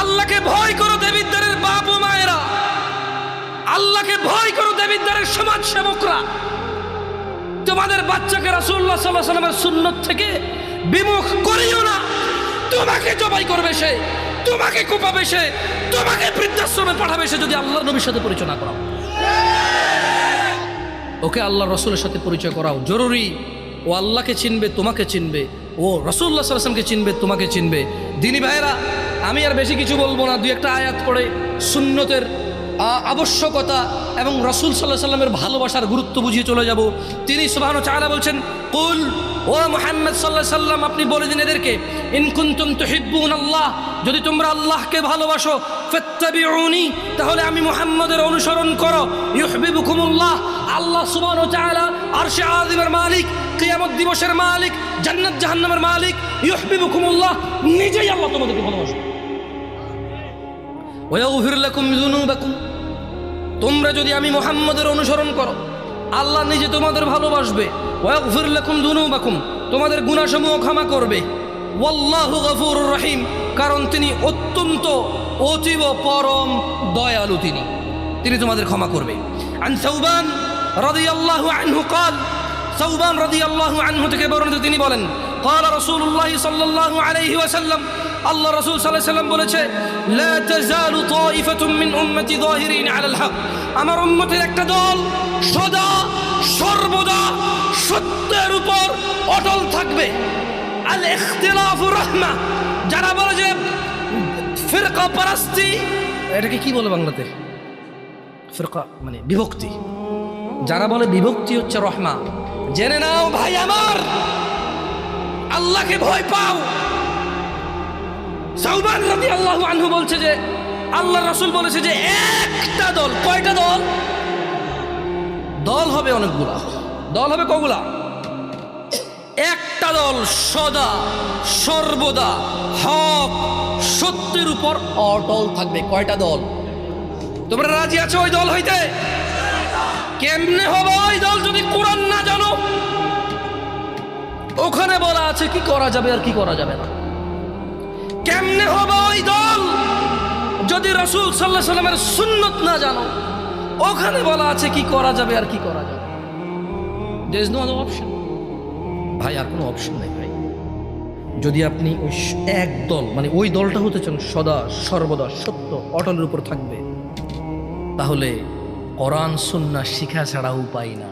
আল্লাহকে ভয় করো দেবিদ্বারের বাপ ও মায়েরা, আল্লাহকে ভয় করো দেবিদ্বারের সমাজ সেবকরা। তোমাদের বাচ্চাকে রাসূলুল্লাহ সাল্লাল্লাহু আলাইহি ওয়াসাল্লামের সুন্নত থেকে বিমুখ করিও না। তোমাকে জবাই করবে সে, তোমাকে কোপাবে সে, তোমাকে বৃদ্ধাশ্রমে পাঠাবে সে যদি আল্লাহর নবীর সাথে পরিচয় না করাও। ওকে আল্লাহর রাসূলের সাথে পরিচয় করাও জরুরি। ও আল্লাহকে চিনবে, তোমাকে চিনবে, ও রাসূলুল্লাহ সাল্লাল্লাহু আলাইহি ওয়াসাল্লামকে চিনবে, তোমাকে চিনবে। দিনী ভাইয়েরা, আমি আর বেশি কিছু বলবো না, দুই একটা আয়াত পড়ে সুন্নতের আবশ্যকতা এবং রাসূল সাল্লাল্লাহু আলাইহি ওয়াসাল্লামের ভালোবাসার গুরুত্ব বুঝিয়ে চলে যাব। তিনি সুবহানাহু ওয়া তাআলা বলছেন, কুল, ও মুহাম্মদ সাল্লাল্লাহু আলাইহি ওয়াসাল্লাম, আপনি বলে দিন এদেরকে, ইন কুনতুম তুহিব্বুনাল্লাহ, যদি তোমরা আল্লাহকে ভালোবাসো, ফাত্তাবিউনি, তাহলে আমি মুহাম্মদের অনুসরণ করো, ইউহিব্বুকুমুল্লাহ, আল্লাহ সুবহানাহু ওয়া তাআলা আরশে আযিমের মালিক, কিয়ামত দিবসের মালিক, জান্নাত জাহান্নামের মালিক, ইউহিব্বুকুমুল্লাহ, নিজেই আল্লাহ তোমাদেরকে ভালোবাসে। ওয়াগফির লাকুম যুনুবাকুম, তোমরা যদি আমি মুহাম্মদের অনুসরণ করো, আল্লাহ নিজে তোমাদের ভালোবাসবে। ওয়াগফির লাকুম যুনুবাকুম, তোমাদের গুনাহসমূহ ক্ষমা করবে। ওয়াল্লাহু গফুরুর রহিম, কারণ তিনি অত্যন্ত অতীব পরম দয়ালু, তিনি তোমাদের ক্ষমা করবে। আন সাউবান রাদিয়াল্লাহু আনহু قال, সাউবান রাদিয়াল্লাহু আনহু থেকে বর্ণিত, তিনি বলেন, قال রাসূলুল্লাহ সাল্লাল্লাহু আলাইহি ওয়াসাল্লাম, আল্লাহ রাসূল সাল্লাল্লাহু আলাইহি ওয়াসাল্লাম বলেছে, লা তাযালু তাইফাতুম মিন উম্মতি যাহিরিন আলাল হক, আমার উম্মতের একটা দল সদা সর্বদা সত্যের উপর অটল থাকবে। আল ইখতিলাফু রাহমা, যারা বলে যে ফিরকা পারস্তি, এটাকে কি বলে বাংলাতে? ফিরকা মানে বিভক্তি। যারা বলে বিভক্তি হচ্ছে রহমা, জেনে নাও ভাই আমার, আল্লাহকে ভয় পাও। সাউবান রাদিয়াল্লাহু আনহু বলছে যে আল্লাহর রাসূল বলেছে যে একটা দল, কয়টা দল? দল হবে অনেকগুলা, দল হবে কগুলা? একটা দল সদা সর্বদা হক সত্যের উপর অটল থাকবে। কয়টা দল? তোমরা রাজি আছো ওই দল হইতে? কেমনে হবে ওই দল যদি কোরআন না জানো? ওখানে বলা আছে কি করা যাবে আর কি করা যাবে না। কেমনে হবে ওই দল যদি রাসূল সাল্লাল্লাহু আলাইহি ওয়াসাল্লামের সুন্নত না জানো? ওখানে বলা আছে কি করা যাবে আর কি করা যাবে। There is no other option ভাই, আর কোনো অপশন নেই ভাই। যদি আপনি ওই এক দল মানে ওই দলটা হতে চান সদা সর্বদা সত্য অটলের উপর থাকবে, তাহলে কোরআন সুন্নাহ শিখা ছাড়া উপায় না।